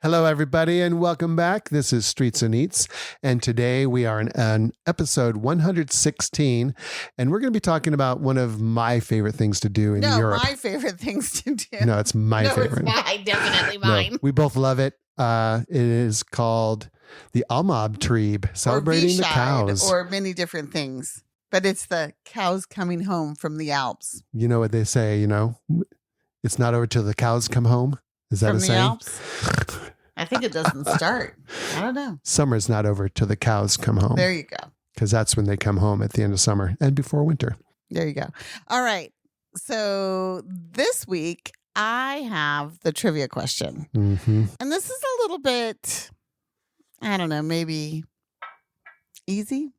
Hello, everybody, and welcome back. This is Streets and Eats, and today we are on episode 116, and we're going to be talking about one of my favorite things to do in Europe. No, my favorite things to do. No, it's my favorite. It's mine, definitely mine. No, we both love it. It is called the Almabtrieb, celebrating the cows. Or many different things, but it's the cows coming home from the Alps. You know what they say, it's not over till the cows come home. Is that from a saying? Alps? I think it doesn't start. I don't know. Summer's not over till the cows come home. There you go. Because that's when they come home at the end of summer and before winter. There you go. All right. So this week I have the trivia question. Mm-hmm. And this is a little bit, I don't know, maybe easy.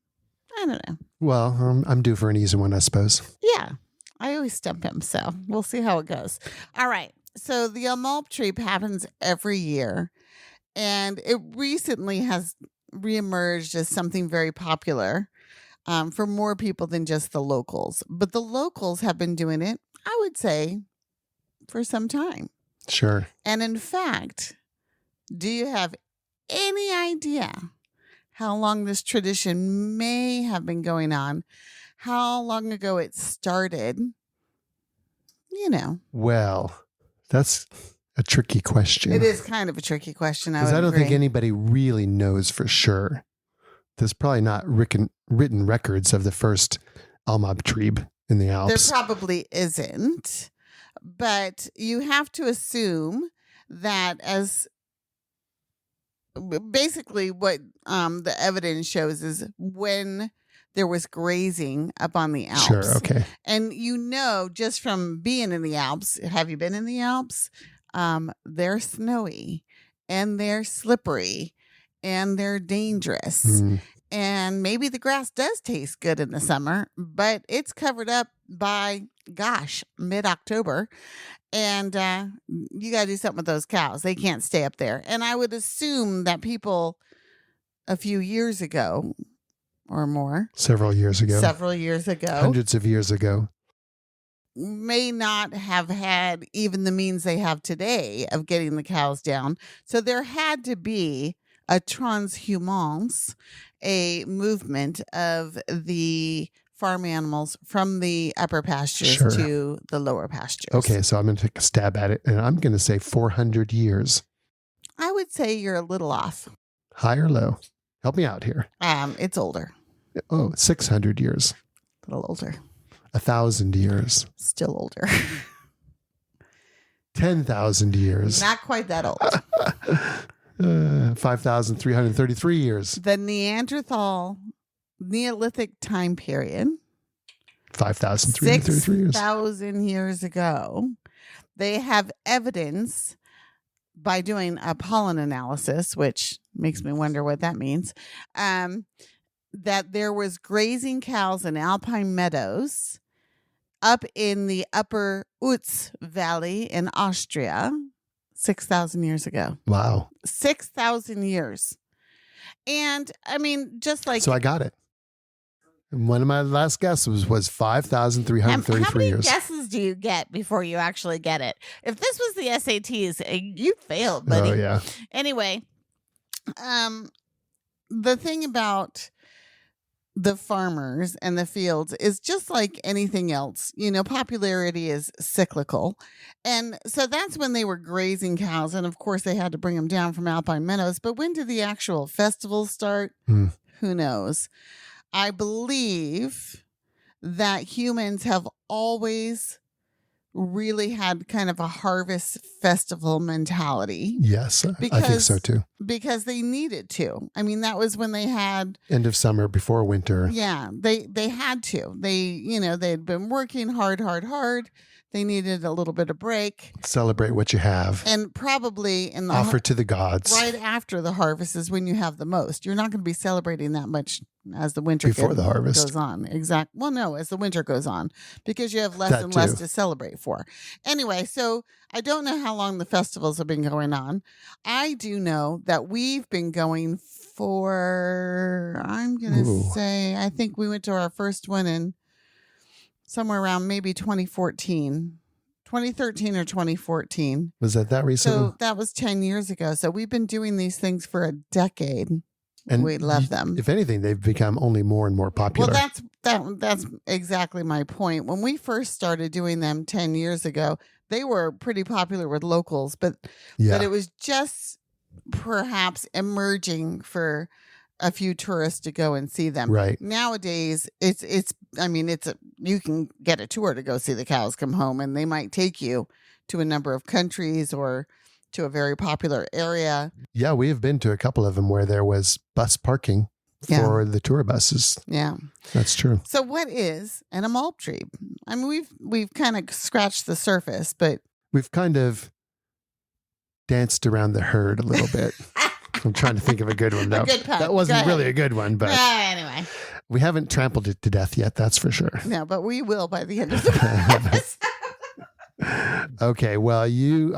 I don't know. Well, I'm due for an easy one, I suppose. Yeah. I always stump him. So we'll see how it goes. All right. So the Almabtrieb happens every year. And it recently has reemerged as something very popular for more people than just the locals. But the locals have been doing it, I would say, for some time. Sure. And in fact, do you have any idea how long this tradition may have been going on? How long ago it started? Well, that's a tricky question. It is kind of a tricky question. Because I don't think anybody really knows for sure. There's probably not written records of the first Almabtrieb in the Alps. There probably isn't. But you have to assume that as basically what the evidence shows is when there was grazing up on the Alps. Sure, okay. And just from being in the Alps, have you been in the Alps? They're snowy and they're slippery and they're dangerous. Mm. And maybe the grass does taste good in the summer, but it's covered up by, mid-October. And you got to do something with those cows. They can't stay up there. And I would assume that people a few years ago or more. Several years ago. Hundreds of years ago. May not have had even the means they have today of getting the cows down. So there had to be a transhumance, a movement of the farm animals from the upper pastures to the lower pastures. Okay, so I'm going to take a stab at it, and I'm going to say 400 years. I would say you're a little off. High or low? Help me out here. It's older. Oh, 600 years. A little older. 1,000 years. Still older. 10,000 years. Not quite that old. 5,333 years. The Neolithic time period. 5,333 years. 6,000 years ago. They have evidence by doing a pollen analysis, which makes me wonder what that means, that there was grazing cows in Alpine meadows up in the upper Alps Valley in Austria 6,000 years ago. Wow. 6,000 years. And I mean, just like... So I got it. And one of my last guesses was 5,333 how many years. guesses do you get before you actually get it? If this was the SATs, you failed, buddy. Oh, yeah. Anyway, the thing about the farmers and the fields is just like anything else. Popularity is cyclical. And so that's when they were grazing cows. And of course, they had to bring them down from Alpine meadows. But when did the actual festivals start? Who knows? I believe that humans have always really had kind of a harvest festival mentality. Yes, I think so too. Because they needed to. I mean, that was when they had end of summer before winter. Yeah, they had to. They'd been working hard. They needed a little bit of break. Celebrate what you have. And probably in the offer to the gods. Right after the harvest is when you have the most. You're not going to be celebrating that much as the winter before the harvest goes on. Exactly. Well, no, as the winter goes on, because you have less and less to celebrate for. Anyway, so I don't know how long the festivals have been going on. I do know that we've been going for, I'm going to say, I think we went to our first one in somewhere around maybe 2014. 2013 or 2014. Was that recent? So that was 10 years ago. So we've been doing these things for a decade. And we love them. If anything, they've become only more and more popular. Well, that's exactly my point. When we first started doing them 10 years ago, they were pretty popular with locals, but it was just perhaps emerging for a few tourists to go and see them. Right. Nowadays, you can get a tour to go see the cows come home, and they might take you to a number of countries or to a very popular area. Yeah, we have been to a couple of them where there was bus parking for the tour buses. Yeah, that's true. So what is an Almabtrieb? I mean, we've kind of scratched the surface, but we've kind of danced around the herd a little bit. I'm trying to think of a good one. No, that wasn't really a good one, but anyway, we haven't trampled it to death yet. That's for sure. No, but we will by the end of the episode. Okay, well, you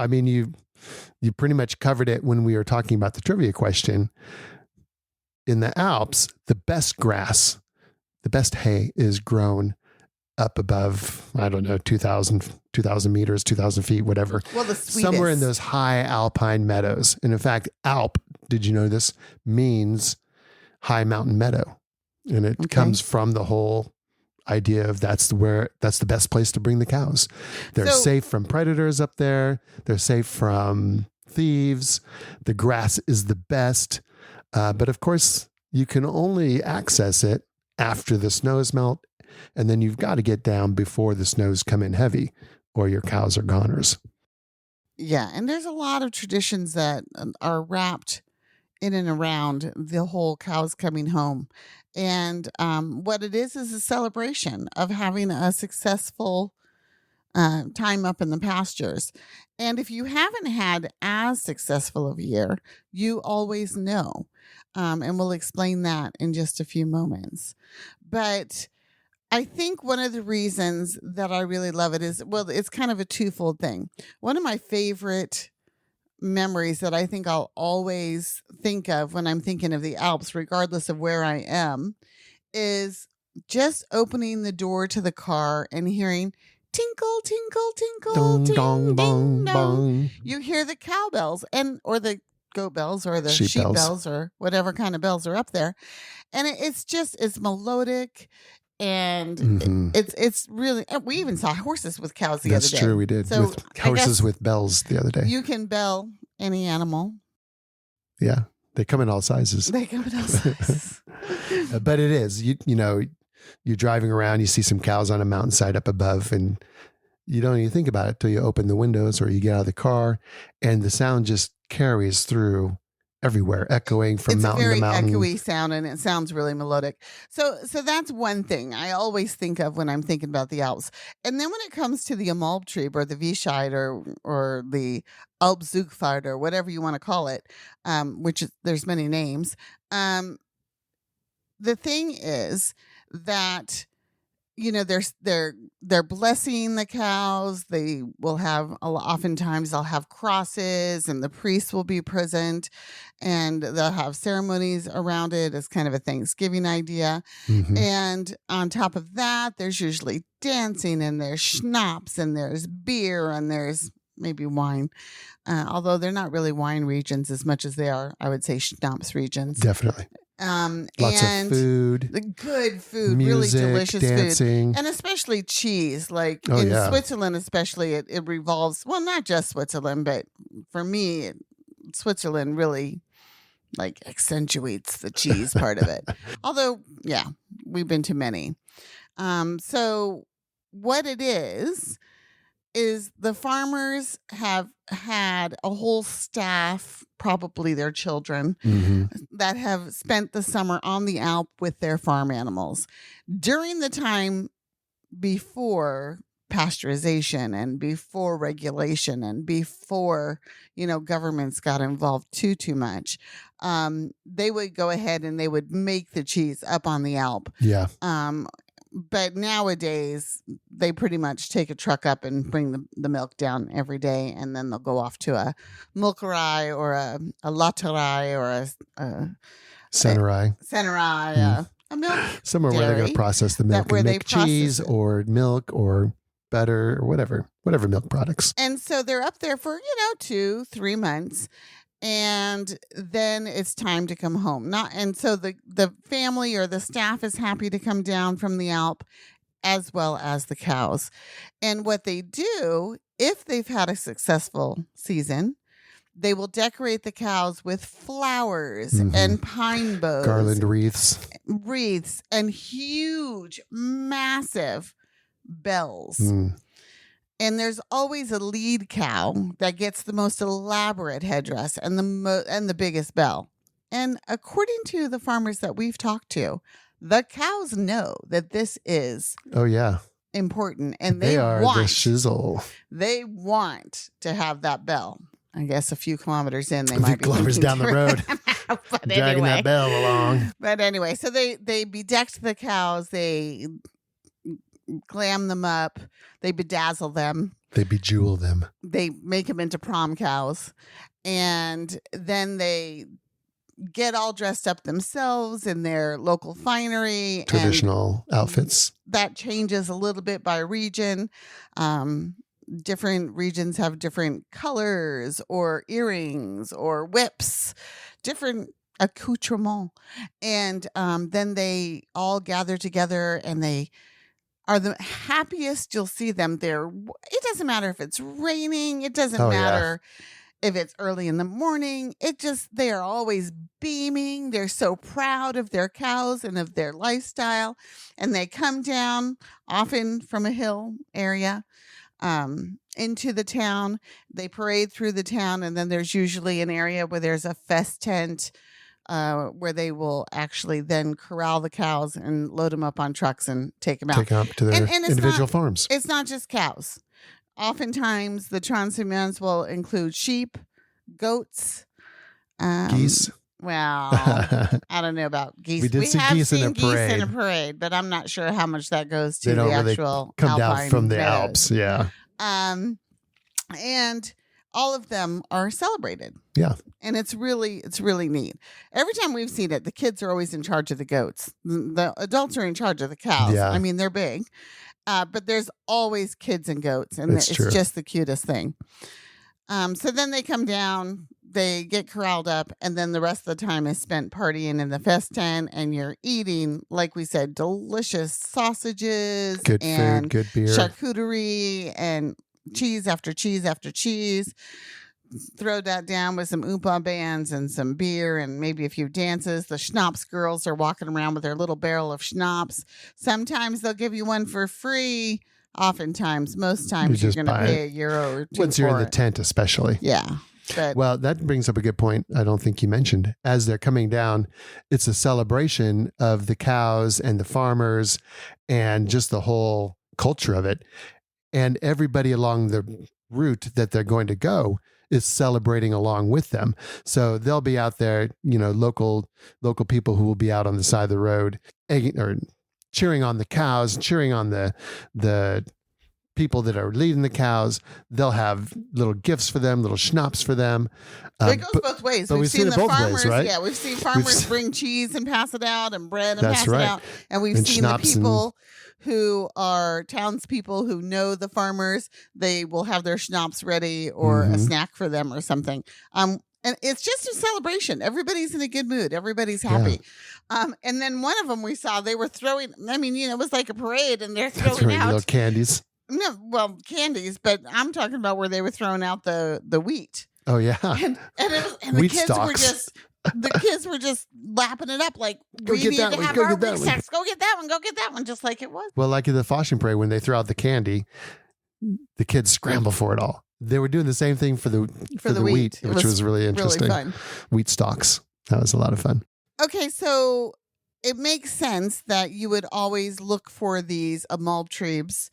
pretty much covered it when we were talking about the trivia question. In the Alps, the best grass, the best hay is grown up above, 2,000 meters, 2,000 feet, whatever. Well, the sweetest. Somewhere in those high alpine meadows. And in fact, Alp, did you know this, means high mountain meadow. And it comes from the whole idea of that's the best place to bring the cows. They're safe from predators up there. They're safe from thieves. The grass is the best. But of course, you can only access it after the snows melt. And then you've got to get down before the snows come in heavy or your cows are goners. Yeah. And there's a lot of traditions that are wrapped in and around the whole cows coming home. And what it is a celebration of having a successful time up in the pastures. And if you haven't had as successful of a year, you always know. And we'll explain that in just a few moments. But I think one of the reasons that I really love it is, well, it's kind of a twofold thing. One of my favorite memories that I think I'll always think of when I'm thinking of the Alps, regardless of where I am, is just opening the door to the car and hearing tinkle, tinkle, tinkle, dong, ting, dong, ding, bong, dong. bong. You hear the cowbells or the goat bells or the Sheep sheep bells. bells or whatever kind of bells are up there. And it's melodic. And it's really, we even saw horses with cows the other day. That's true, we did. So with horses with bells the other day. You can bell any animal. Yeah, they come in all sizes. They come in all sizes. But it is, you're driving around, you see some cows on a mountainside up above, and you don't even think about it till you open the windows or you get out of the car, and the sound just carries through everywhere, echoing from mountain to mountain. It's a very echoey sound, and it sounds really melodic. So that's one thing I always think of when I'm thinking about the Alps. And then when it comes to the Almabtrieb or the Viehscheid or the Alpzugfahrt or whatever you want to call it, which is, there's many names. The thing is that they're blessing the cows. They will have oftentimes they'll have crosses, and the priests will be present, and they'll have ceremonies around it as kind of a Thanksgiving idea. And on top of that, there's usually dancing, and there's schnapps, and there's beer, and there's maybe wine. Although they're not really wine regions as much as they are, I would say, schnapps regions. Definitely. Lots of food, the good food, music, really delicious dancing. food, and especially cheese. Like in Switzerland, especially, it revolves. Well, not just Switzerland, but for me, Switzerland really like accentuates the cheese part of it. Although, yeah, we've been to many. So what it is the farmers have had a whole staff, probably their children, that have spent the summer on the Alp with their farm animals. During the time before pasteurization and before regulation and before, governments got involved too much, they would go ahead and they would make the cheese up on the Alp. Yeah. But nowadays, they pretty much take a truck up and bring the milk down every day, and then they'll go off to a molkerij or a latterij or a Sennerij. A milk Somewhere where they're going to process the milk and make cheese or milk or butter, or whatever milk products. And so they're up there for, 2-3 months. And then it's time to come home. And so the family or the staff is happy to come down from the Alp, as well as the cows. And what they do, if they've had a successful season, they will decorate the cows with flowers and pine boughs, garland wreaths, and huge, massive bells. And there's always a lead cow that gets the most elaborate headdress and the biggest bell. And according to the farmers that we've talked to, the cows know that this is important, and they are the shizzle. They want to have that bell. I guess a few kilometers in, they might be kilometers down the road, dragging that bell along. But anyway, so they bedecked the cows. They glam them up. They bedazzle them. They bejewel them. They make them into prom cows. And then they get all dressed up themselves in their local finery. Traditional outfits. That changes a little bit by region. Different regions have different colors or earrings or whips, different accoutrements. And then they all gather together, and they are the happiest you'll see them there. It doesn't matter if it's raining. It doesn't matter if it's early in the morning. They are always beaming. They're so proud of their cows and of their lifestyle. And they come down, often from a hill area, into the town. They parade through the town, and then there's usually an area where there's a fest tent, where they will actually then corral the cows and load them up on trucks and take them out. Take them up to their individual farms. It's not just cows. Oftentimes, the transhumans will include sheep, goats, geese. Well, I don't know about geese. We have seen geese in a parade, but I'm not sure how much that goes to they don't the really actual come Alpine down from the meadows. Alps. Yeah. And all of them are celebrated. Yeah. And it's really neat. Every time we've seen it, the kids are always in charge of the goats. The adults are in charge of the cows. Yeah. I mean, they're big. But there's always kids and goats, and it's true. just the cutest thing. So then they come down, they get corralled up, and then the rest of the time is spent partying in the fest tent, and you're eating, like we said, delicious sausages, good food, good beer, charcuterie, and cheese after cheese after cheese. Throw that down with some oompa bands and some beer and maybe a few dances. The schnapps girls are walking around with their little barrel of schnapps. Sometimes they'll give you one for free. Oftentimes, most times you're going to pay €1 or $2 once you're in the tent, especially. Yeah. Well, that brings up a good point. I don't think you mentioned. As they're coming down, it's a celebration of the cows and the farmers and just the whole culture of it. And everybody along the route that they're going to go is celebrating along with them. So they'll be out there, local people who will be out on the side of the road or cheering on the cows, cheering on the people that are leading the cows. They'll have little gifts for them, little schnapps for them. It goes both ways. We've seen the farmers, ways, right? Yeah, we've seen farmers bring cheese and pass it out, and bread and pass it out. And we've seen the people who are townspeople who know the farmers. They will have their schnapps ready or a snack for them or something. And it's just a celebration. Everybody's in a good mood. Everybody's happy. Yeah. And then one of them we saw, they were throwing, it was like a parade, and they're throwing out little candies. No, well, candies, but I'm talking about where they were throwing out the wheat. Oh yeah, and wheat stalks. The kids were just lapping it up like, go we get need that to one. have Go our get that wheat one. stacks. Go get that one. Go get that one, just like it was. Well, like in the Fashion Parade, when they throw out the candy, the kids scramble for it all. They were doing the same thing for the wheat, which was really interesting. Really fun. Wheat stalks. That was a lot of fun. Okay, so it makes sense that you would always look for these Almabtriebs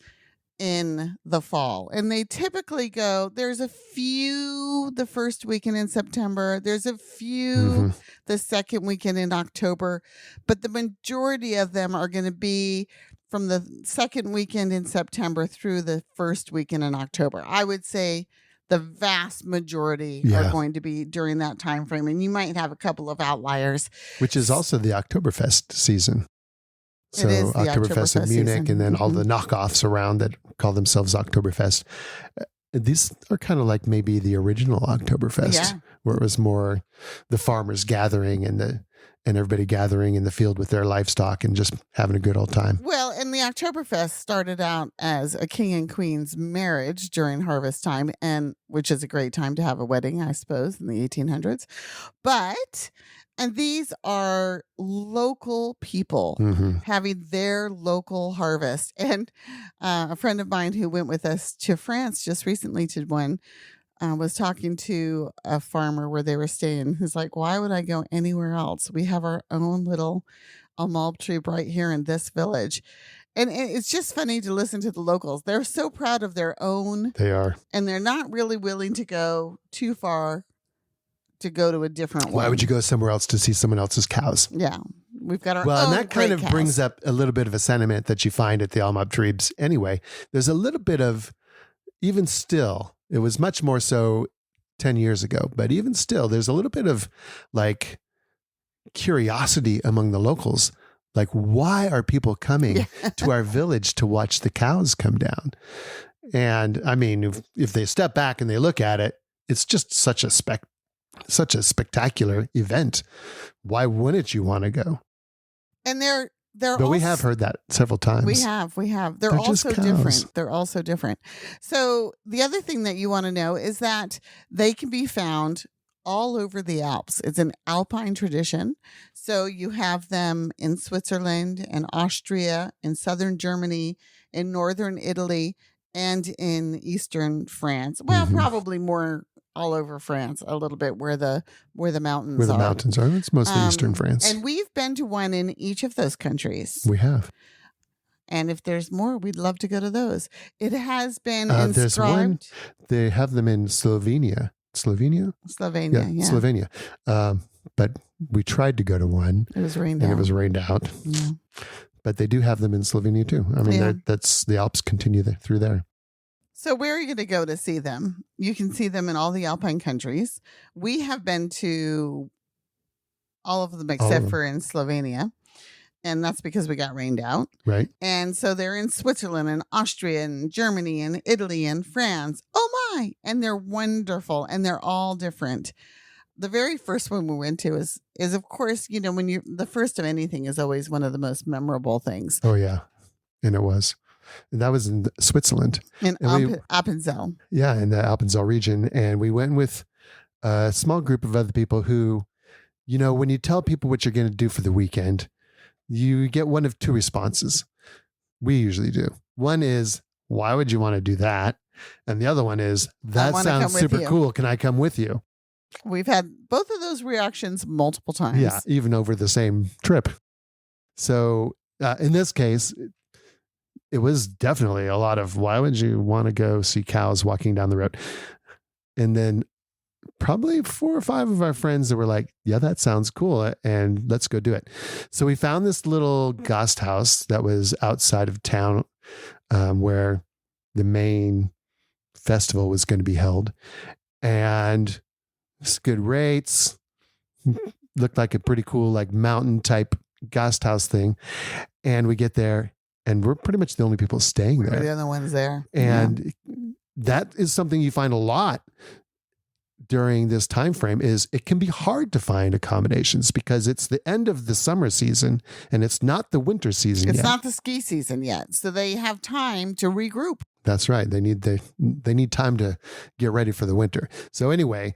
in the fall, and they typically go, there's a few the first weekend in September, there's a few the second weekend in October, but the majority of them are going to be from the second weekend in September through the first weekend in October. I would say the vast majority are going to be during that time frame, and you might have a couple of outliers, which is also the Oktoberfest season. So It is the Oktoberfest in Munich, season. and then all the knockoffs around that call themselves Oktoberfest. These are kind of like maybe the original Oktoberfest, where it was more the farmers gathering and everybody gathering in the field with their livestock and just having a good old time. Well, and the Oktoberfest started out as a king and queen's marriage during harvest time, and which is a great time to have a wedding, I suppose, in the 1800s. And these are local people having their local harvest. And a friend of mine who went with us to France just recently to one was talking to a farmer where they were staying. Who's like, why would I go anywhere else? We have our own little Almabtrieb right here in this village. And it's just funny to listen to the locals. They're so proud of their own. They are. And they're not really willing to go too far to go to a different one. Why would you go somewhere else to see someone else's cows? Yeah. We've got our Well, own and that kind of cows. brings up a little bit of a sentiment that you find at the Almabtriebs anyway. There's a little bit of, even still, it was much more so 10 years ago, but even still, there's a little bit of like curiosity among the locals. Like, why are people coming to our village to watch the cows come down? And I mean, if they step back and they look at it, it's just such a spectacular event. Why wouldn't you want to go? And they're But we have heard that several times. We have. They're just also cows. different. They're also different. So the other thing that you want to know is that they can be found all over the Alps. It's an Alpine tradition. So you have them in Switzerland and Austria, in southern Germany, in northern Italy, and in eastern France. Well, probably more all over France, a little bit where the mountains are. Where the mountains are. It's mostly eastern France. And we've been to one in each of those countries. We have. And if there's more, we'd love to go to those. It has been There's one. inscribed. They have them in Slovenia. Slovenia? Yeah. Slovenia. But we tried to go to one. It was rained and out. it was rained out. Yeah. But they do have them in Slovenia too. I mean, that's the Alps continue through there. So where are you going to go to see them? You can see them in all the Alpine countries. We have been to all of them except for in Slovenia. And that's because we got rained out. Right. And so they're in Switzerland and Austria and Germany and Italy and France. Oh my. And they're wonderful. And they're all different. The very first one we went to is of course, you know, when the first of anything is always one of the most memorable things. Oh yeah. And it was. And that was in Switzerland. In Appenzell. Yeah, in the Alpenzell region. And we went with a small group of other people who, you know, when you tell people what you're going to do for the weekend, you get one of two responses. We usually do. One is, why would you want to do that? And the other one is, that sounds super cool. Can I come with you? We've had both of those reactions multiple times. Yeah, even over the same trip. So in this case, it was definitely a lot of, why would you want to go see cows walking down the road? And then probably 4 or 5 of our friends that were like, yeah, that sounds cool. And let's go do it. So we found this little gast house that was outside of town where the main festival was going to be held. And it's good rates. Looked like a pretty cool, like mountain type gast house thing. And we get there and we're pretty much the only people staying there. We're the other ones there. And that is something you find a lot during this time frame, is it can be hard to find accommodations because it's the end of the summer season and it's not the winter season yet. It's not the ski season yet. So they have time to regroup. That's right. They need time to get ready for the winter. So anyway,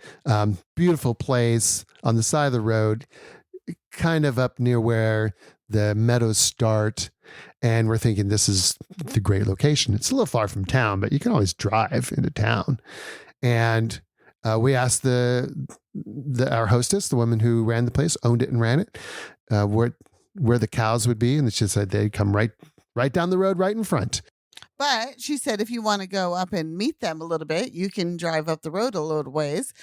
beautiful place on the side of the road, kind of up near where the meadows start. And we're thinking this is the great location. It's a little far from town, but you can always drive into town. And we asked our hostess, the woman who ran the place, owned it and ran it, where the cows would be. And she said they'd come right down the road, right in front. But she said, if you want to go up and meet them a little bit, you can drive up the road a little ways.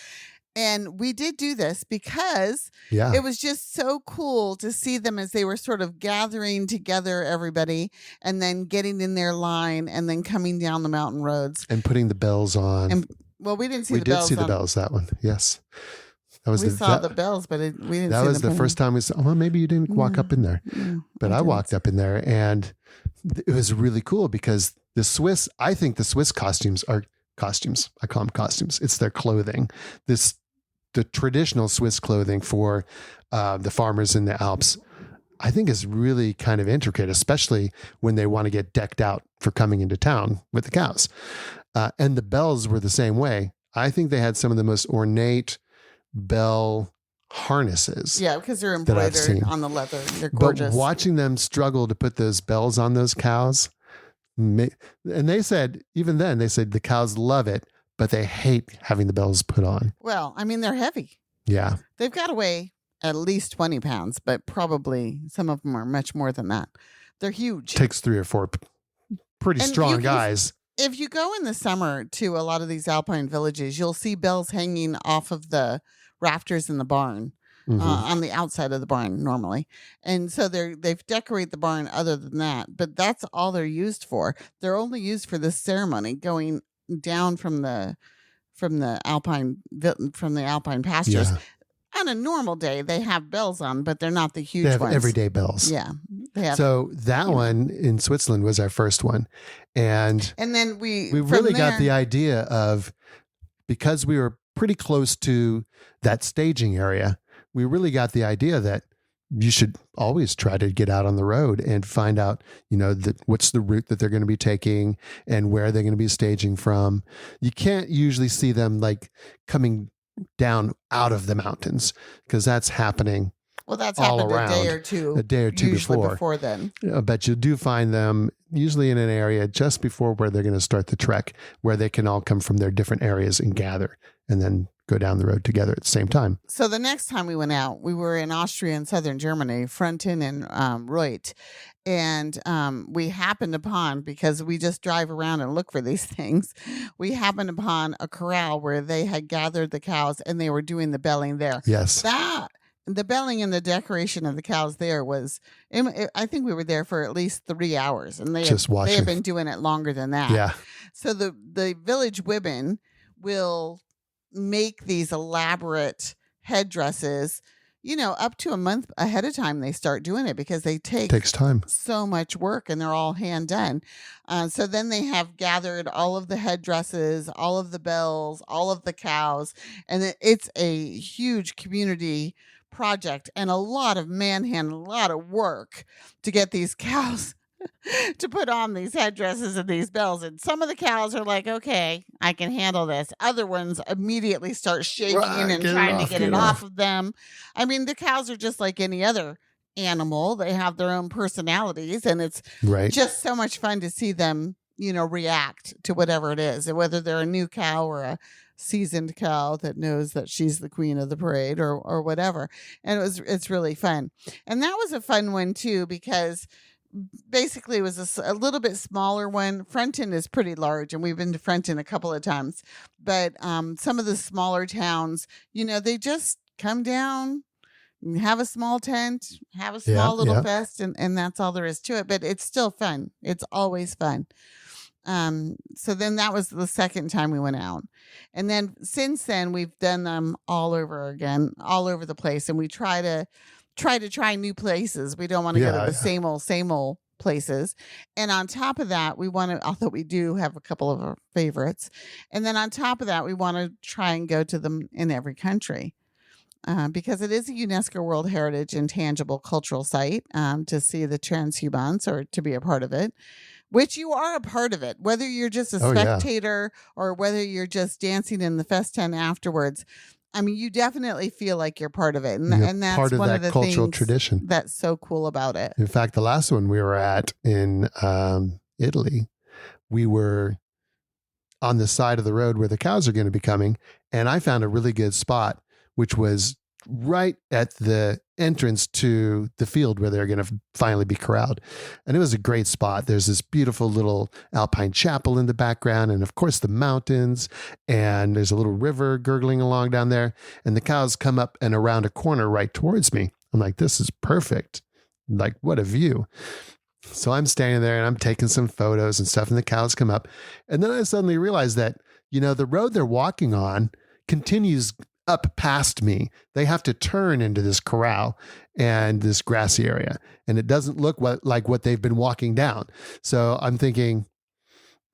And we did do this because it was just so cool to see them as they were sort of gathering together, everybody, and then getting in their line and then coming down the mountain roads. And putting the bells on. And, well, we didn't see the bells. We did see the bells, that one. Yes. We saw the bells, but we didn't. That see was the first time we saw. Well, maybe you didn't walk up in there, but I walked up in there, and it was really cool because I think the Swiss costumes are costumes. I call them costumes. It's their clothing. The traditional Swiss clothing for the farmers in the Alps, I think is really kind of intricate, especially when they want to get decked out for coming into town with the cows. And the bells were the same way. I think they had some of the most ornate bell harnesses. Yeah, because they're embroidered on the leather. They're gorgeous. But watching them struggle to put those bells on those cows, and they said, even then, they said the cows love it, but they hate having the bells put on. Well, I mean, they're heavy. Yeah. They've got to weigh at least 20 pounds, but probably some of them are much more than that. They're huge. Takes 3 or 4 pretty strong guys. If you go in the summer to a lot of these alpine villages, you'll see bells hanging off of the rafters in the barn, on the outside of the barn normally. And so they've decorated the barn other than that, but that's all they're used for. They're only used for this ceremony going down from the alpine pastures. Yeah. On a normal day, they have bells on, but they're not the huge They have ones. everyday bells. Yeah. So that one in Switzerland was our first one. And then we really got the idea of, because we were pretty close to that staging area, we really got the idea that you should always try to get out on the road and find out, what's the route that they're going to be taking and where they're going to be staging from. You can't usually see them like coming down out of the mountains because that's happening. Well, that's all happened around, a day or two before then. But you do find them usually in an area just before where they're going to start the trek, where they can all come from their different areas and gather and then go down the road together at the same time. So the next time we went out, we were in Austria and southern Germany, Fronten and Reuth. And we happened upon, because we just drive around and look for these things, we happened upon a corral where they had gathered the cows and they were doing the belling there. Yes. The belling and the decoration of the cows there was, I think we were there for at least 3 hours. And they have been doing it longer than that. Yeah. So the village women will make these elaborate headdresses, up to a month ahead of time. They start doing it because takes time, so much work, and they're all hand done. So then they have gathered all of the headdresses, all of the bells, all of the cows, and it's a huge community project and a lot of manhand, a lot of work to get these cows to put on these headdresses and these bells. And some of the cows are like, okay, I can handle this. Other ones immediately start shaking and trying to get it off of them. I mean, the cows are just like any other animal. They have their own personalities, and it's just so much fun to see them, react to whatever it is, and whether they're a new cow or a seasoned cow that knows that she's the queen of the parade or whatever. And it's really fun. And that was a fun one too, because basically it was a little bit smaller one. Fronten is pretty large, and we've been to Fronten a couple of times, but some of the smaller towns, they just come down, have a small tent, have a small little fest, and that's all there is to it. But it's still fun. It's always fun. So then that was the second time we went out. And then since then we've done them all over again, all over the place. And we try to try new places. We don't want to go to the same old places. And on top of that, although we do have a couple of our favorites. And then on top of that, we want to try and go to them in every country. Because it is a UNESCO World Heritage and Tangible Cultural Site, to see the transhumance or to be a part of it. Which you are a part of it, whether you're just a spectator or whether you're just dancing in the fest tent afterwards. I mean, you definitely feel like you're part of it. And that's part of one of the cultural tradition that's so cool about it. In fact, the last one we were at in Italy, we were on the side of the road where the cows are going to be coming. And I found a really good spot, which was right at the entrance to the field where they're going to finally be corralled. And it was a great spot. There's this beautiful little Alpine chapel in the background, and of course the mountains, and there's a little river gurgling along down there, and the cows come up and around a corner right towards me. I'm like, this is perfect. Like, what a view. So I'm standing there and I'm taking some photos and stuff, and the cows come up. And then I suddenly realized that, the road they're walking on continues up past me. They have to turn into this corral and this grassy area. And it doesn't look like what they've been walking down. So I'm thinking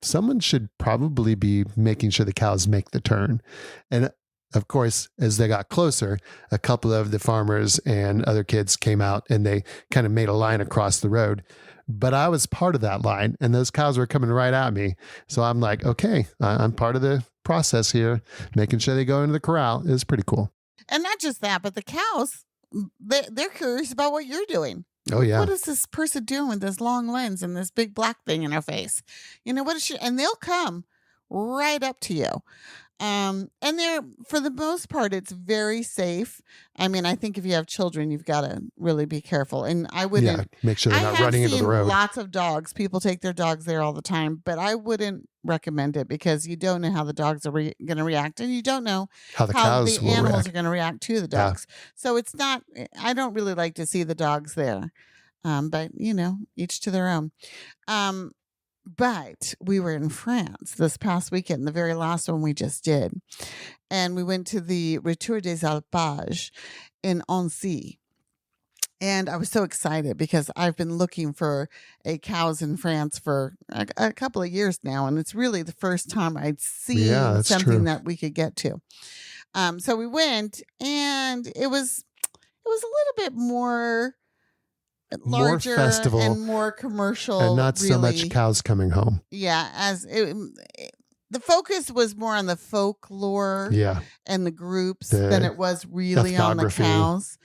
someone should probably be making sure the cows make the turn. And of course, as they got closer, a couple of the farmers and other kids came out and they kind of made a line across the road. But I was part of that line and those cows were coming right at me. So I'm like, okay, I'm part of the process here. Making sure they go into the corral is pretty cool. And not just that, but the cows, they're curious about what you're doing. Oh, yeah. What is this person doing with this long lens and this big black thing in her face? What is she? And they'll come right up to you. And they're, for the most part, it's very safe. I mean, I think if you have children, you've got to really be careful. And I wouldn't make sure they're not running into the road. Lots of dogs. People take their dogs there all the time, but I wouldn't recommend it because you don't know how the dogs are going to react, and you don't know how the animals are going to react to the dogs. Yeah. So it's not. I don't really like to see the dogs there, but each to their own. But we were in France this past weekend, the very last one we just did. And we went to the Retour des Alpages in Annecy. And I was so excited because I've been looking for a cows in France for a couple of years now. And it's really the first time I'd seen something that we could get to. So we went, and it was a little bit more larger festival and more commercial, and not so much cows coming home. Yeah, the focus was more on the folklore and the groups than it was really on the cows.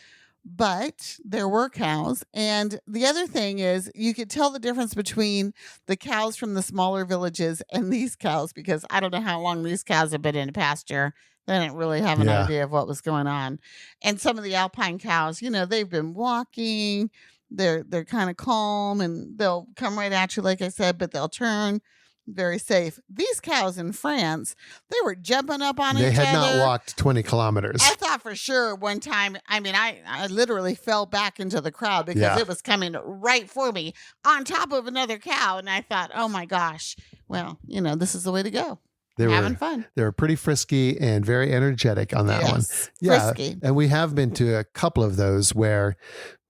But there were cows. And the other thing is you could tell the difference between the cows from the smaller villages and these cows, because I don't know how long these cows have been in pasture. They didn't really have an idea of what was going on. And some of the Alpine cows, they've been walking. They're kind of calm, and they'll come right at you, like I said, but they'll turn. Very safe. These cows in France, they were jumping up on each other. They had not walked 20 kilometers. I thought for sure one time, I literally fell back into the crowd because it was coming right for me on top of another cow. And I thought, oh my gosh, well, this is the way to go. Having fun. They were pretty frisky and very energetic on that one. Yeah. Frisky. And we have been to a couple of those where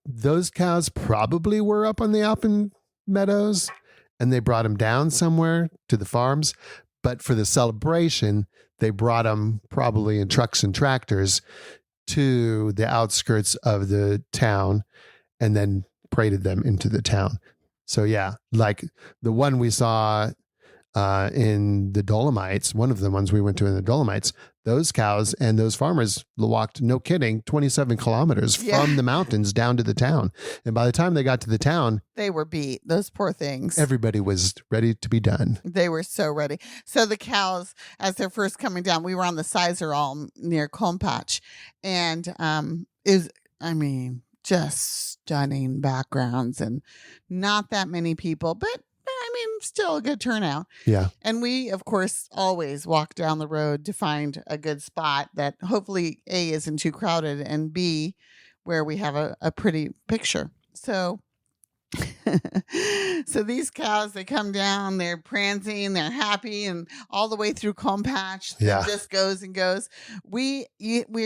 those cows probably were up on the Alpine meadows and they brought them down somewhere to the farms. But for the celebration, they brought them probably in trucks and tractors to the outskirts of the town and then paraded them into the town. So yeah, like the one we saw in the Dolomites, one of the ones we went to in the Dolomites, those cows and those farmers walked, no kidding, 27 kilometers from the mountains down to the town. And by the time they got to the town, they were beat. Those poor things. Everybody was ready to be done. They were so ready. So the cows, as they're first coming down, we were on the Sizer near Compach, and just stunning backgrounds and not that many people, but still a good turnout. Yeah. And we, of course, always walk down the road to find a good spot that hopefully A, isn't too crowded, and B, where we have a pretty picture. So these cows, they come down, they're prancing, they're happy, and all the way through Compach, it just goes and goes. We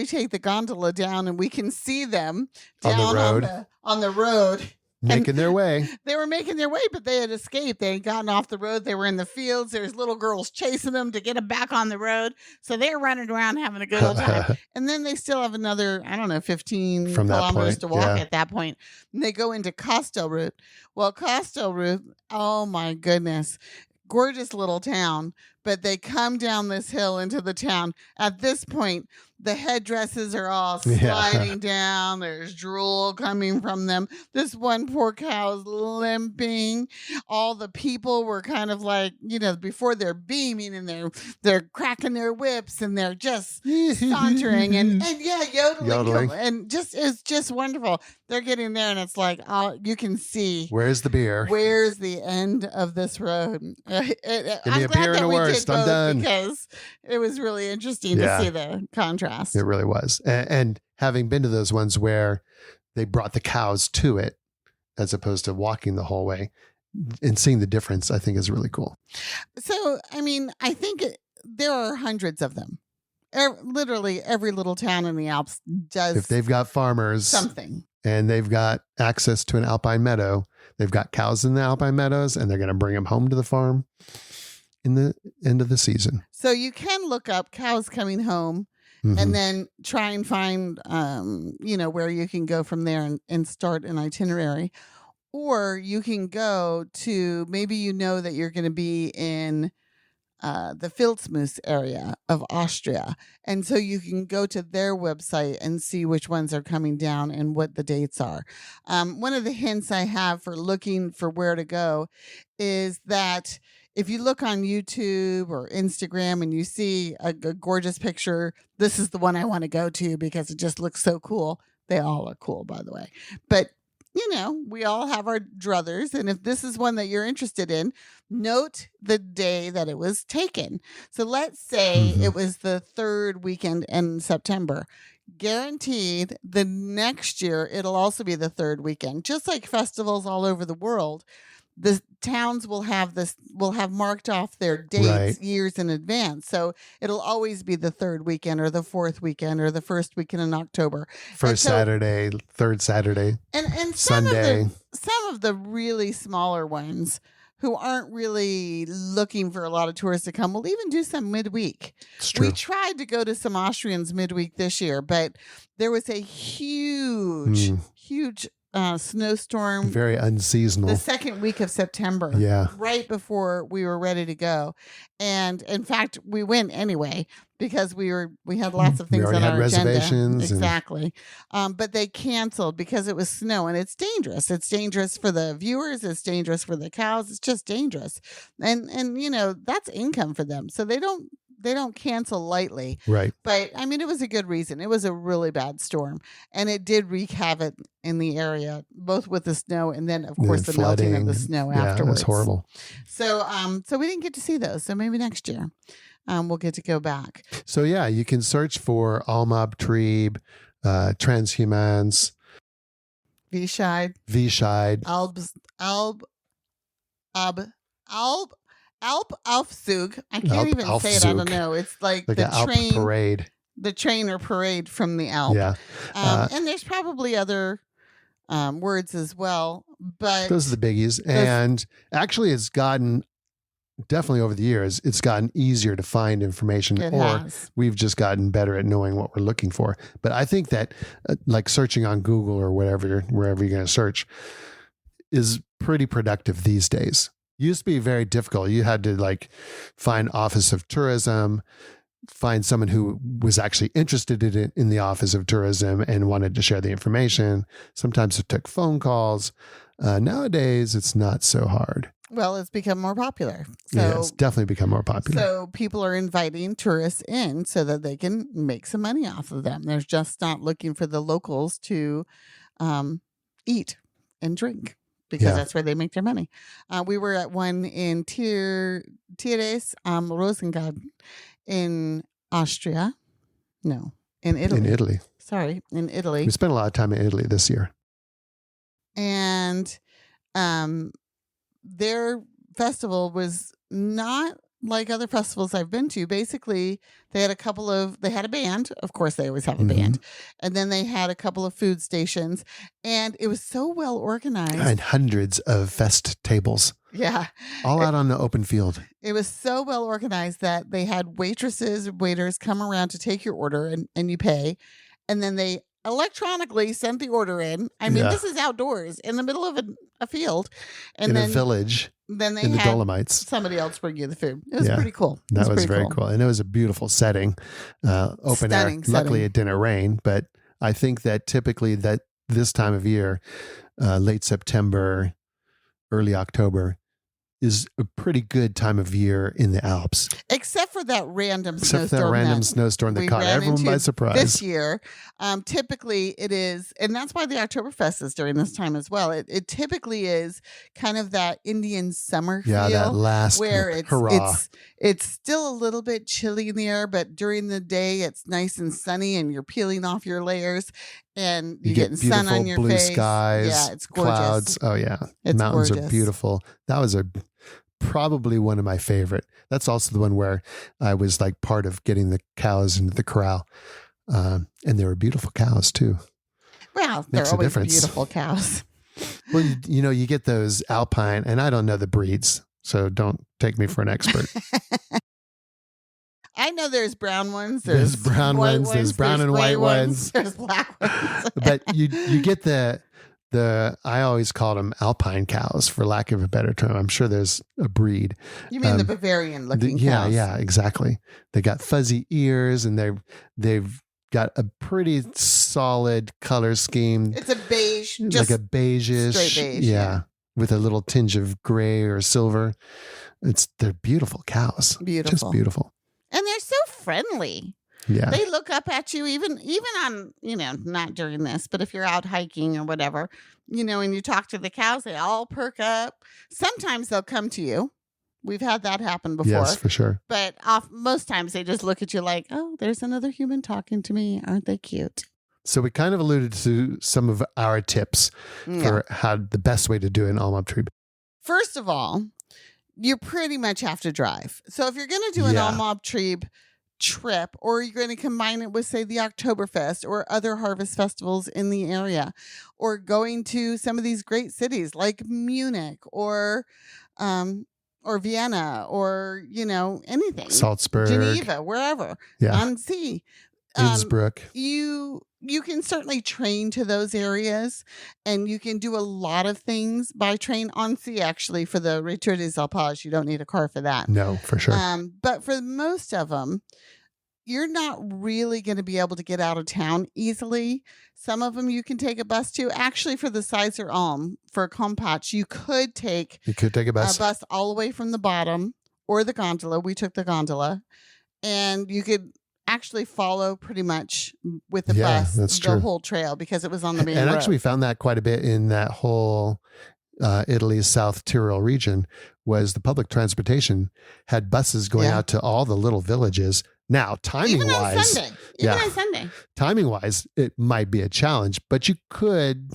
take the gondola down, and we can see them down on the road. Making their way. They were making their way, but they had escaped. They had gotten off the road. They were in the fields. There's little girls chasing them to get them back on the road. So they're running around having a good old time. And then they still have another, 15 kilometers to walk at that point. And they go into Castelroute. Well, Castelroute, oh my goodness. Gorgeous little town, but they come down this hill into the town. At this point, the headdresses are all sliding down. There's drool coming from them. This one poor cow's limping. All the people were kind of like, before they're beaming and they're cracking their whips and they're just sauntering and yodeling. And it's just wonderful. They're getting there and it's like, you can see. Where's the beer? Where's the end of this road? Give me a beer and a worst. I'm done. Because it was really interesting to see the contrast. It really was. And having been to those ones where they brought the cows to it as opposed to walking the whole way and seeing the difference, I think is really cool. So, I think there are hundreds of them. literally every little town in the Alps does. If they've got farmers something and they've got access to an alpine meadow, they've got cows in the alpine meadows, and they're going to bring them home to the farm in the end of the season. So you can look up cows coming home. Mm-hmm. And then try and find, where you can go from there and start an itinerary. Or you can go to, maybe that you're going to be in the Filzmoos area of Austria. And so you can go to their website and see which ones are coming down and what the dates are. One of the hints I have for looking for where to go is that if you look on YouTube or Instagram and you see a gorgeous picture, this is the one I want to go to because it just looks so cool. They all are cool, by the way. But, we all have our druthers. And if this is one that you're interested in, note the day that it was taken. So let's say it was the third weekend in September. Guaranteed the next year, it'll also be the third weekend. Just like festivals all over the world, the towns will have marked off their dates years in advance. So it'll always be the third weekend or the fourth weekend or the first weekend in October. First Saturday, third Saturday, and Sunday. Some of the really smaller ones who aren't really looking for a lot of tourists to come will even do some midweek. It's true. We tried to go to some Austrians midweek this year, but there was a huge snowstorm. Very unseasonal. The second week of September. Yeah. Right before we were ready to go. And in fact, we went anyway because we had lots of things on our reservations agenda. Exactly. But they canceled because it was snow and it's dangerous. It's dangerous for the viewers. It's dangerous for the cows. It's just dangerous. And that's income for them. So they don't cancel lightly. Right. But it was a good reason. It was a really bad storm and it did wreak havoc in the area, both with the snow and then of course the melting of the snow afterwards. Yeah, it was horrible. So, so we didn't get to see those. So maybe next year, we'll get to go back. So yeah, you can search for Almabtrieb, Transhumans, Vischeid, Alpzug. I can't even say it. I don't know. It's like the train parade. The train or parade from the Alp. Yeah. And there's probably other words as well, but those are the biggies. And actually, it's gotten definitely over the years. It's gotten easier to find information, we've just gotten better at knowing what we're looking for. But I think that, like searching on Google or wherever you're going to search, is pretty productive these days. Used to be very difficult. You had to find Office of Tourism, find someone who was actually interested in the Office of Tourism and wanted to share the information. Sometimes it took phone calls. Nowadays, it's not so hard. Well, it's become more popular. Yeah, it's definitely become more popular. So people are inviting tourists in so that they can make some money off of them. They're just not looking for the locals to eat and drink, because that's where they make their money. We were at one in Tieres, Rosengarten in Austria. No, in Italy. In Italy. Sorry, in Italy. We spent a lot of time in Italy this year. And their festival was not like other festivals I've been to. Basically, they had a band. Of course, they always have a band. And then they had a couple of food stations. And it was so well organized. And hundreds of fest tables. Yeah. All out on the open field. It was so well organized that they had waiters come around to take your order and you pay. And then they electronically sent the order in. This is outdoors in the middle of a field. And in then, a village. Then they in the had Dolomites. Somebody else bring you the food. It was pretty cool. That was very cool. And it was a beautiful setting. Open air. Luckily, it didn't rain. But I think that typically that this time of year, late September, early October, is a pretty good time of year in the Alps. Except for that random snowstorm that caught everyone by surprise. This year, typically it is, and that's why the Oktoberfest is during this time as well. It typically is kind of that Indian summer feel. Yeah, that last where hurrah. It's still a little bit chilly in the air, but during the day it's nice and sunny and you're peeling off your layers and you're getting sun on your blue face. Skies, yeah, it's gorgeous. Clouds. Oh yeah, it's mountains gorgeous. are beautiful. That was a probably one of my favorite. That's also the one where I was like part of getting the cows into the corral. And they were beautiful cows too. Well, they're always beautiful cows. Well, you get those Alpine, and I don't know the breeds, so don't take me for an expert. I know there's brown ones. There's brown ones. There's brown and white ones. There's black ones. But you get the I always called them Alpine cows, for lack of a better term. I'm sure there's a breed. You mean the Bavarian looking cows? Yeah, exactly. They got fuzzy ears, and they've got a pretty solid color scheme. It's a beige, like a beige-ish, straight beige, yeah, with a little tinge of gray or silver. They're beautiful cows. Beautiful, just beautiful, and they're so friendly. Yeah, they look up at you even on not during this, but if you're out hiking or whatever, and you talk to the cows, they all perk up. Sometimes they'll come to you. We've had that happen before. Yes, for sure. But most times they just look at you like, oh, there's another human talking to me. Aren't they cute? So we kind of alluded to some of our tips for how the best way to do an Almabtrieb. First of all, you pretty much have to drive. So if you're going to do an Almabtrieb trip, or you're going to combine it with, say, the Oktoberfest or other harvest festivals in the area, or going to some of these great cities like Munich or Vienna, or anything, Salzburg, Geneva, wherever, on sea, Innsbruck. You can certainly train to those areas, and you can do a lot of things by train on sea. Actually, for the Retour des Alpages, you don't need a car for that. No, for sure. But for most of them, you're not really going to be able to get out of town easily. Some of them you can take a bus to. Actually, for the Sizer Alm, for Kompach, you could take a bus all the way from the bottom, or the gondola. We took the gondola, and you could actually follow pretty much with the bus the whole trail, because it was on the main road. And actually, we found that quite a bit in that whole Italy's South Tyrol region. Was the public transportation had buses going out to all the little villages. Now, timing wise, on Sunday, timing wise, it might be a challenge, but you could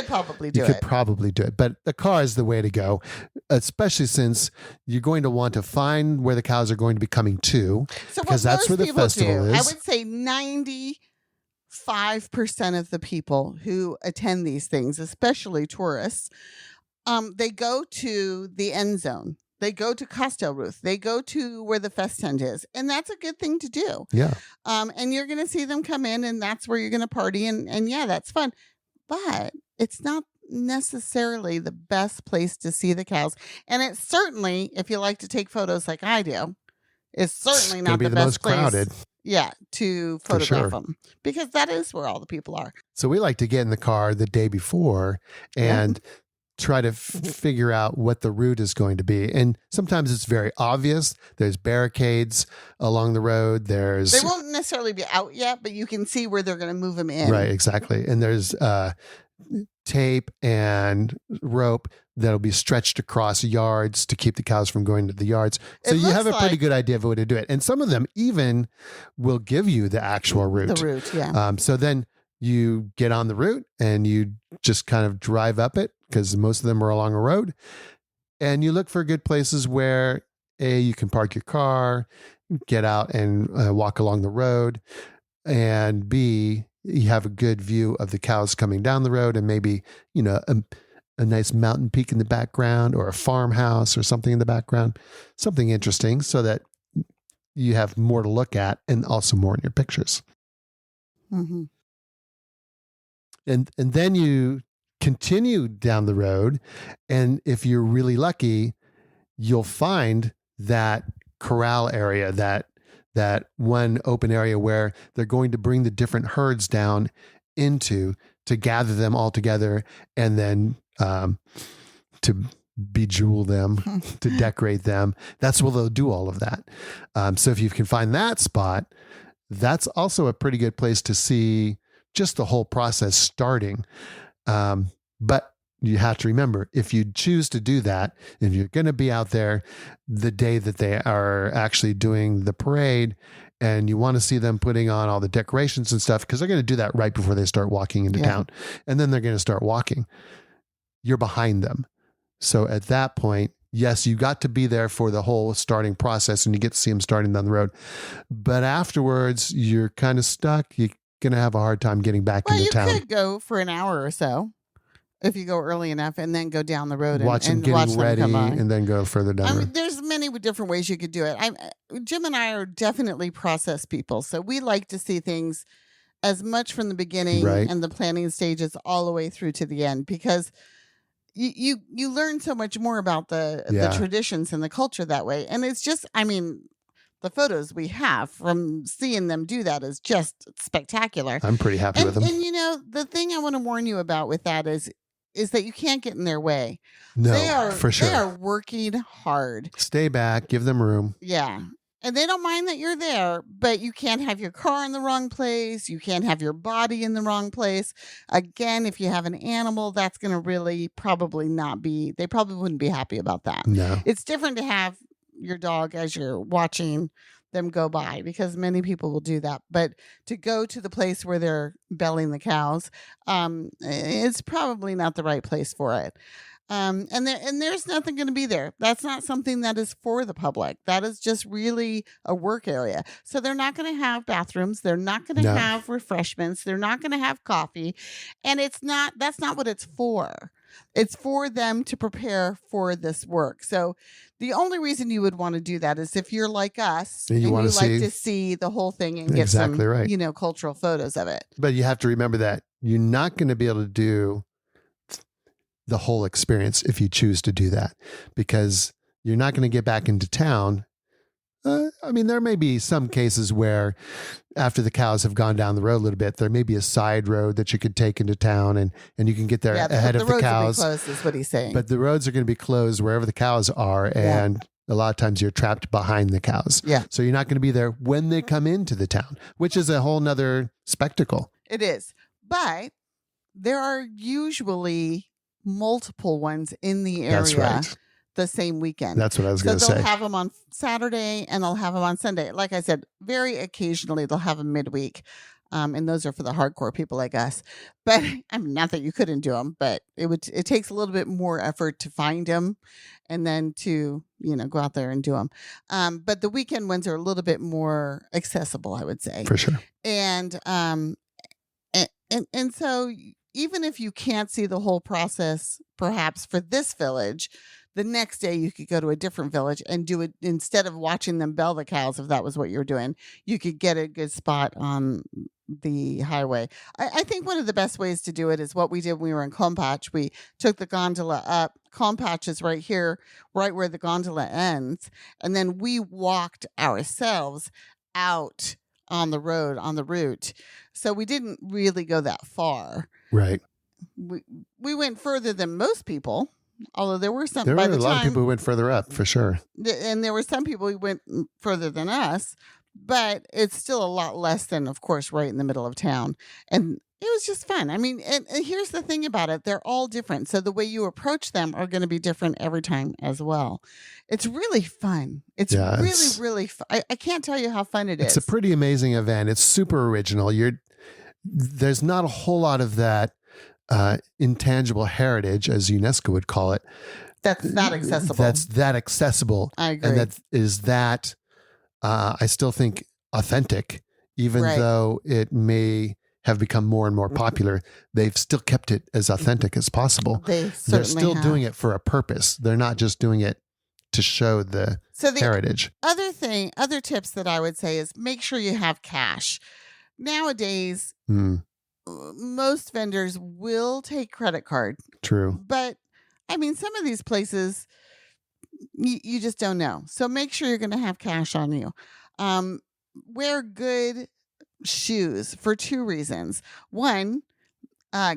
probably do it. But the car is the way to go, especially since you're going to want to find where the cows are going to be coming to, because that's where the festival is. I would say 95% of the people who attend these things, especially tourists, they go to the end zone. They go to Castelruth. They go to where the fest tent is. And that's a good thing to do. Yeah. And you're going to see them come in, and that's where you're going to party. And that's fun. But it's not necessarily the best place to see the cows. And it's certainly, if you like to take photos like I do, it's certainly not the best place. Crowded. Yeah, to photograph them, because that is where all the people are. So we like to get in the car the day before and try to figure out what the route is going to be. And sometimes it's very obvious. There's barricades along the road. They won't necessarily be out yet, but you can see where they're going to move them in. Right, exactly. And there's tape and rope that'll be stretched across yards to keep the cows from going to the yards. So you have a pretty good idea of a way to do it. And some of them even will give you the actual route. The route, yeah. So then you get on the route and you just kind of drive up it, because most of them are along a road, and you look for good places where you can park your car, get out and walk along the road, and B, you have a good view of the cows coming down the road, and maybe, a nice mountain peak in the background, or a farmhouse or something in the background, something interesting, so that you have more to look at and also more in your pictures. Mm-hmm. And then you continue down the road, and if you're really lucky, you'll find that corral area, that one open area where they're going to bring the different herds down into, to gather them all together, and then to bejewel them, to decorate them. That's where they'll do all of that. So if you can find that spot, that's also a pretty good place to see just the whole process starting. But you have to remember, if you choose to do that, if you're going to be out there the day that they are actually doing the parade, and you want to see them putting on all the decorations and stuff, because they're going to do that right before they start walking into town, and then they're going to start walking, you're behind them. So at that point, yes, you got to be there for the whole starting process and you get to see them starting down the road. But afterwards, you're kind of stuck. You're going to have a hard time getting back into town. You could go for an hour or so if you go early enough and then go down the road watch them and getting watch them ready come by. and then go further down the road. There's many different ways you could do it. Jim and I are definitely process people. So we like to see things as much from the beginning and the planning stages all the way through to the end, because you learn so much more about the traditions and the culture that way. And it's just, the photos we have from seeing them do that is just spectacular. I'm pretty happy with them. And the thing I want to warn you about with that is that you can't get in their way. No, for sure. They are working hard. Stay back, give them room. Yeah. And they don't mind that you're there, but you can't have your car in the wrong place. You can't have your body in the wrong place. Again, if you have an animal, that's going to really probably they probably wouldn't be happy about that. No. It's different to have your dog as you're watching them go by, because many people will do that. But to go to the place where they're belling the cows, it's probably not the right place for it. And there's nothing going to be there. That's not something that is for the public. That is just really a work area. So they're not going to have bathrooms. They're not going to have refreshments. They're not going to have coffee. And that's not what it's for. It's for them to prepare for this work. So the only reason you would want to do that is if you're like us and you like to see the whole thing and get some, cultural photos of it. But you have to remember that you're not going to be able to do the whole experience if you choose to do that, because you're not going to get back into town. There may be some cases where after the cows have gone down the road a little bit, there may be a side road that you could take into town and you can get there ahead of the cows. The roads will be closed, is what he's saying. But the roads are going to be closed wherever the cows are. And a lot of times you're trapped behind the cows. Yeah. So you're not going to be there when they come into the town, which is a whole nother spectacle. It is. But there are usually multiple ones in the area the same weekend. That's what I was going to say. So they'll have them on Saturday and they'll have them on Sunday. Like I said, very occasionally they'll have them midweek. And those are for the hardcore people like us. But not that you couldn't do them, but it takes a little bit more effort to find them and then to, go out there and do them. But the weekend ones are a little bit more accessible, I would say. For sure. And so even if you can't see the whole process, perhaps for this village, the next day you could go to a different village and do it instead of watching them bell the cows. If that was what you were doing, you could get a good spot on the highway. I think one of the best ways to do it is what we did when we were in Compatch. We took the gondola up. Compatch is right here, right where the gondola ends. And then we walked ourselves out on the route. So we didn't really go that far. Right. We went further than most people, although there were some. There were a lot of people who went further up, for sure. And there were some people who went further than us, but it's still a lot less than, of course, right in the middle of town. And it was just fun. And here's the thing about it. They're all different. So the way you approach them are going to be different every time as well. It's really fun. It's really fun. I can't tell you how fun it is. It's a pretty amazing event. It's super original. There's not a whole lot of that intangible heritage, as UNESCO would call it. That's that accessible. That's that accessible. I agree. And that is that, I still think, authentic, even though it may have become more and more popular. They've still kept it as authentic as possible. They're still doing it for a purpose. They're not just doing it to show the heritage. Other tips that I would say is make sure you have cash. Nowadays, most vendors will take credit card. True. But some of these places, you just don't know. So make sure you're going to have cash on you. Wear good shoes for two reasons. One,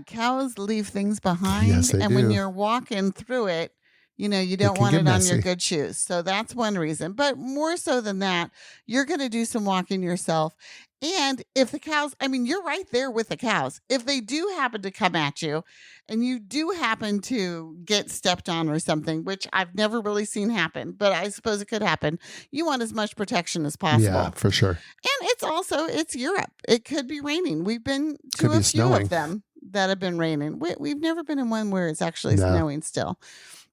cows leave things behind. Yes, they do. When you're walking through it, you don't want it on your good shoes. So that's one reason. But more so than that, you're going to do some walking yourself. And if the cows, you're right there with the cows. If they do happen to come at you and you do happen to get stepped on or something, which I've never really seen happen, but I suppose it could happen, you want as much protection as possible. Yeah, for sure. And it's Europe. It could be raining. We've been to a few of them that have been raining. We've never been in one where it's actually snowing still.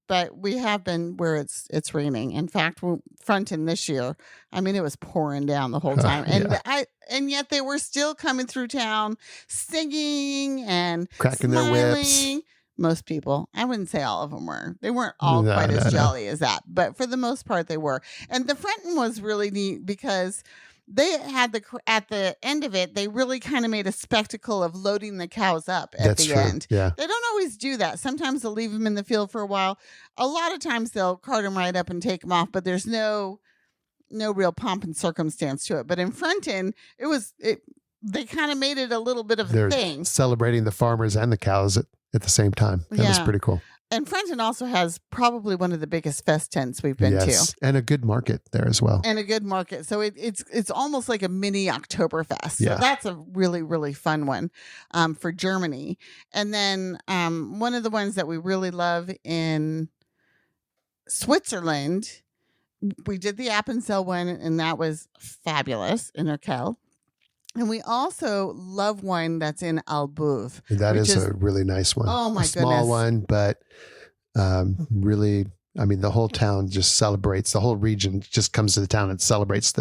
but we have been where it's raining. In fact, Fronton this year, I mean, it was pouring down the whole time, and yet they were still coming through town, singing and cracking smiling. their whips. Most people, I wouldn't say all of them were. They weren't all quite as jolly as that, but for the most part, they were. And the Fronton was really neat because they had at the end of it, they really kind of made a spectacle of loading the cows up at the end. Yeah. They don't always do that. Sometimes they'll leave them in the field for a while. A lot of times they'll cart them right up and take them off, but there's no real pomp and circumstance to it. But in Fronton, they kind of made it a little bit of a thing. Celebrating the farmers and the cows at the same time. That was pretty cool. And Fronton also has probably one of the biggest fest tents we've been to. And a good market there as well. And a good market. So it's almost like a mini Oktoberfest. So that's a really, really fun one for Germany. And then one of the ones that we really love in Switzerland, we did the Appenzell one, and that was fabulous in Urkel. And we also love one that's in Almabtrieb. That is a really nice one. Oh, my goodness. Small one, but really, I mean, the whole town just celebrates. The whole region just comes to the town and celebrates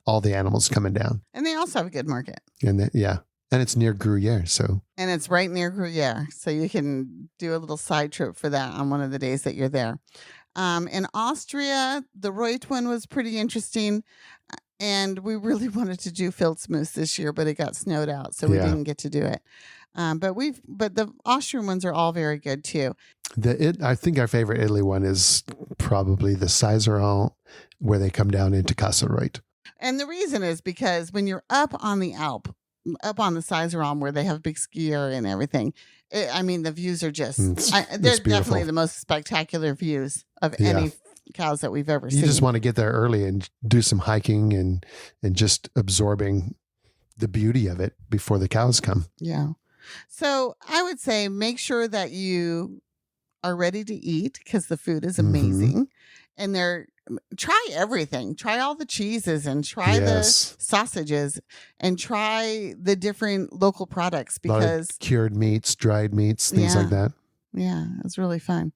all the animals coming down. And they also have a good market. And it's near Gruyere. And it's right near Gruyere. So you can do a little side trip for that on one of the days that you're there. In Austria, the Reut one was pretty interesting. And we really wanted to do Filzmoos this year, but it got snowed out, so we didn't get to do it. But the Austrian ones are all very good too. I think our favorite Italy one is probably the Seizeral, where they come down into Kasselreuth. And the reason is because when you're up on the Alp, up on the Seizeral, where they have big ski area and everything, the views are just they're definitely the most spectacular views of any cows that we've ever seen. You just want to get there early and do some hiking and just absorbing the beauty of it before the cows come. Yeah. So I would say make sure that you are ready to eat, because the food is amazing. And try everything. Try all the cheeses and try the sausages and try the different local products, because cured meats, dried meats, things like that. Yeah, it's really fun.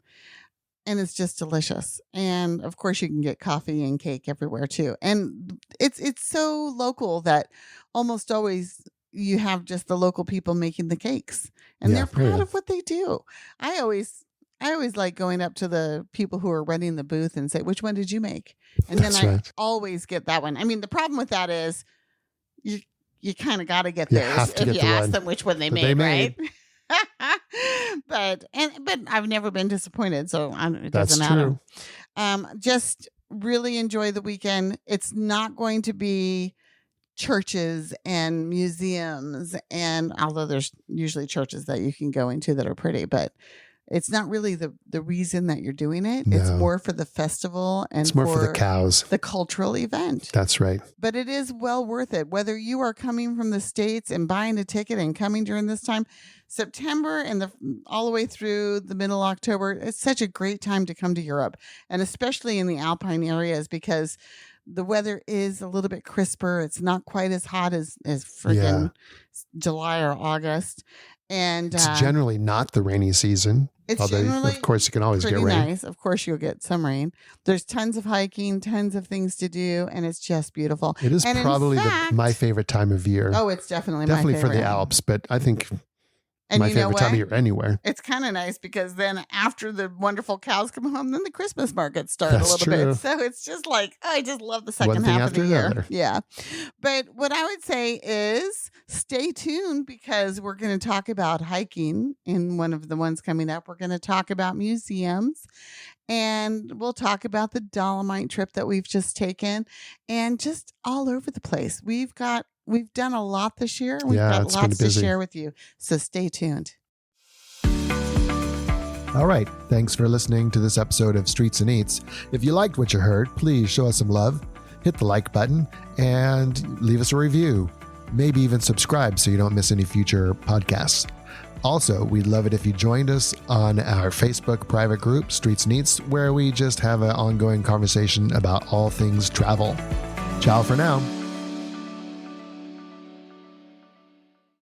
And it's just delicious. And of course you can get coffee and cake everywhere too. And it's so local that almost always you have just the local people making the cakes, and they're proud of what they do. I always like going up to the people who are running the booth and say, "Which one did you make?" And then I always get that one. I mean, the problem with that is you kind of got to get theirs if you ask them which one they made, right? But I've never been disappointed, so it doesn't matter. Just really enjoy the weekend. It's not going to be churches and museums, and although there's usually churches that you can go into that are pretty, but it's not really the reason that you're doing it. No. It's more for the festival and it's more for the cows, the cultural event. That's right. But it is well worth it. Whether you are coming from the States and buying a ticket and coming during this time, September and all the way through the middle of October, it's such a great time to come to Europe, and especially in the Alpine areas, because the weather is a little bit crisper. It's not quite as hot as friggin' July or August. And it's generally not the rainy season. Although, of course, you can always get rain. Nice. Of course, you'll get some rain. There's tons of hiking, tons of things to do, and it's just beautiful. It is probably my favorite time of year. Oh, it's definitely my favorite. For the Alps, but I think my favorite time of year anywhere. It's kind of nice because then after the wonderful cows come home, then the Christmas markets start a little bit. So it's just like, I just love the second half of the year. Yeah. But what I would say is stay tuned, because we're going to talk about hiking in one of the ones coming up. We're going to talk about museums, and we'll talk about the Dolomite trip that we've just taken, and just all over the place. We've done a lot this year. We've got lots to share with you. So stay tuned. All right. Thanks for listening to this episode of Streets and Eats. If you liked what you heard, please show us some love, hit the like button, and leave us a review. Maybe even subscribe so you don't miss any future podcasts. Also, we'd love it if you joined us on our Facebook private group, Streets and Eats, where we just have an ongoing conversation about all things travel. Ciao for now.